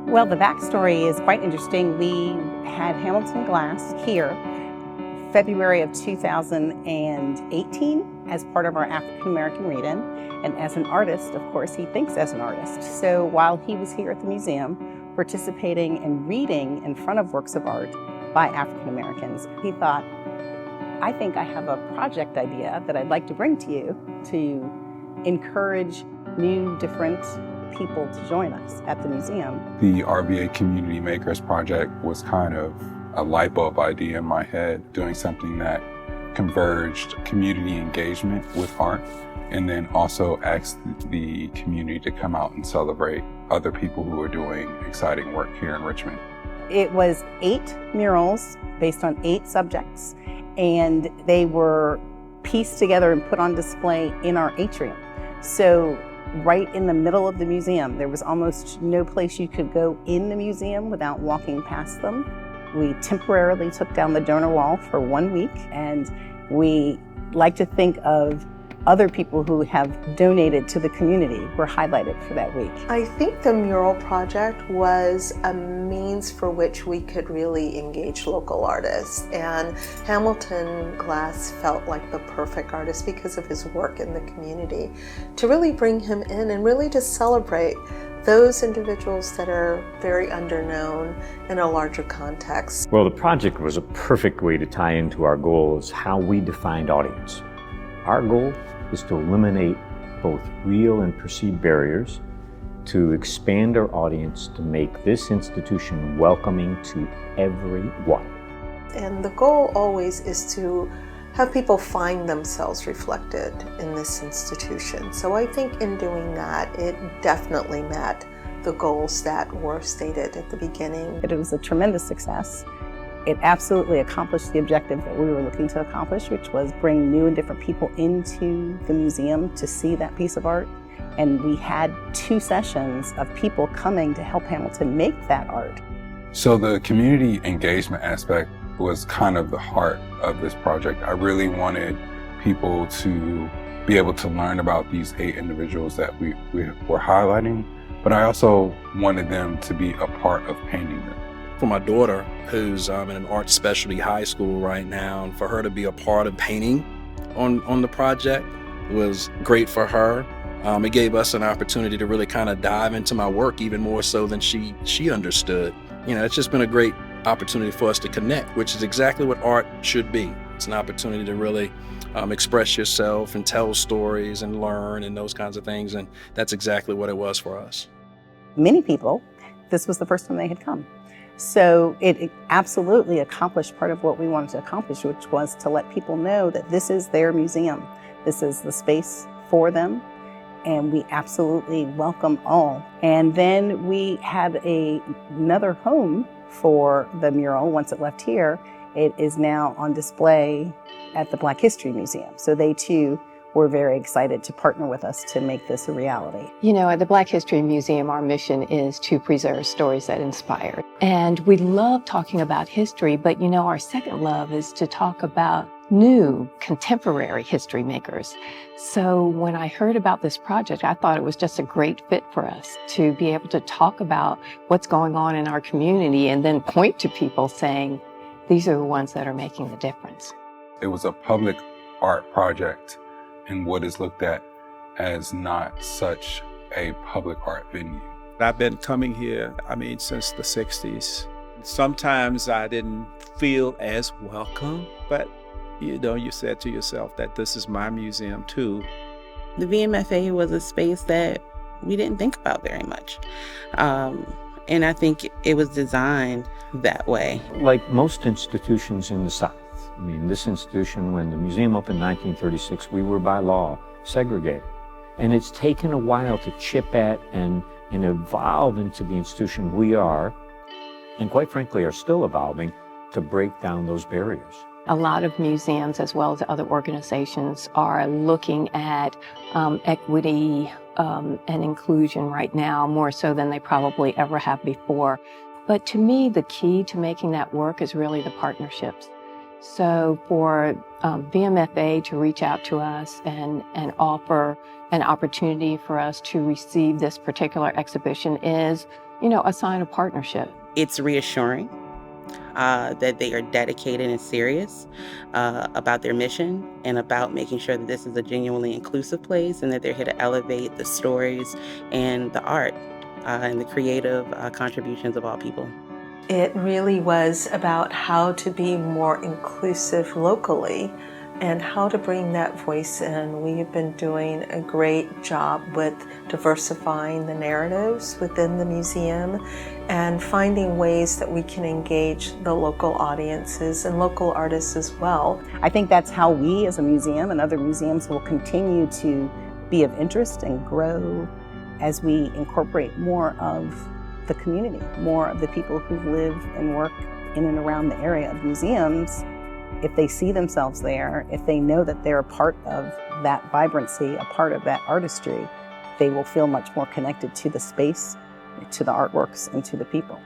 Well, the backstory is quite interesting. We had Hamilton Glass here February of 2018 as part of our African American read-in. And as an artist, of course, he thinks as an artist. So while he was here at the museum participating and reading in front of works of art by African Americans, he thought, I think I have a project idea that I'd like to bring to you to encourage new, different people to join us at the museum. The RVA Community Makers Project was kind of a light bulb idea in my head, doing something that converged community engagement with art, and then also asked the community to come out and celebrate other people who are doing exciting work here in Richmond. It was 8 murals based on 8 subjects, and they were pieced together and put on display in our atrium. So right in the middle of the museum, there was almost no place you could go in the museum without walking past them. We temporarily took down the donor wall for 1 week, and we like to think of other people who have donated to the community were highlighted for that week. I think the mural project was a means for which we could really engage local artists, and Hamilton Glass felt like the perfect artist because of his work in the community, to really bring him in and really to celebrate those individuals that are very underknown in a larger context. Well, the project was a perfect way to tie into our goals, how we defined audience. Our goal is to eliminate both real and perceived barriers, to expand our audience, to make this institution welcoming to everyone. And the goal always is to have people find themselves reflected in this institution. So I think in doing that, it definitely met the goals that were stated at the beginning. It was a tremendous success. It absolutely accomplished the objective that we were looking to accomplish, which was bring new and different people into the museum to see that piece of art. And we had 2 sessions of people coming to help Hamilton make that art. So the community engagement aspect was kind of the heart of this project. I really wanted people to be able to learn about these 8 individuals that we were highlighting, but I also wanted them to be a part of painting them. For my daughter, who's in an art specialty high school right now, and for her to be a part of painting on the project was great for her. It gave us an opportunity to really kind of dive into my work even more so than she understood. You know, it's just been a great opportunity for us to connect, which is exactly what art should be. It's an opportunity to really express yourself and tell stories and learn and those kinds of things, and that's exactly what it was for us. Many people, this was the first time they had come. So it absolutely accomplished part of what we wanted to accomplish, which was to let people know that this is their museum. This is the space for them, and we absolutely welcome all. And then we had another home for the mural once it left here. It is now on display at the Black History Museum. So they too were very excited to partner with us to make this a reality. You know, at the Black History Museum, our mission is to preserve stories that inspire. And we love talking about history, but you know, our second love is to talk about new contemporary history makers. So when I heard about this project, I thought it was just a great fit for us to be able to talk about what's going on in our community and then point to people saying, these are the ones that are making the difference. It was a public art project in what is looked at as not such a public art venue. I've been coming here, since the 60s. Sometimes I didn't feel as welcome, but you said to yourself that this is my museum too. The VMFA was a space that we didn't think about very much. And I think it was designed that way. Like most institutions in the South, this institution, when the museum opened in 1936, we were by law segregated. And it's taken a while to chip at and evolve into the institution we are, and quite frankly are still evolving, to break down those barriers. A lot of museums, as well as other organizations, are looking at equity and inclusion right now, more so than they probably ever have before. But to me, the key to making that work is really the partnerships. So for VMFA to reach out to us and offer an opportunity for us to receive this particular exhibition is a sign of partnership. It's reassuring that they are dedicated and serious about their mission and about making sure that this is a genuinely inclusive place and that they're here to elevate the stories and the art and the creative contributions of all people. It really was about how to be more inclusive locally and how to bring that voice in. We have been doing a great job with diversifying the narratives within the museum and finding ways that we can engage the local audiences and local artists as well. I think that's how we as a museum and other museums will continue to be of interest and grow as we incorporate more of the community, more of the people who live and work in and around the area of museums. If they see themselves there, if they know that they're a part of that vibrancy, a part of that artistry, they will feel much more connected to the space, to the artworks, and to the people.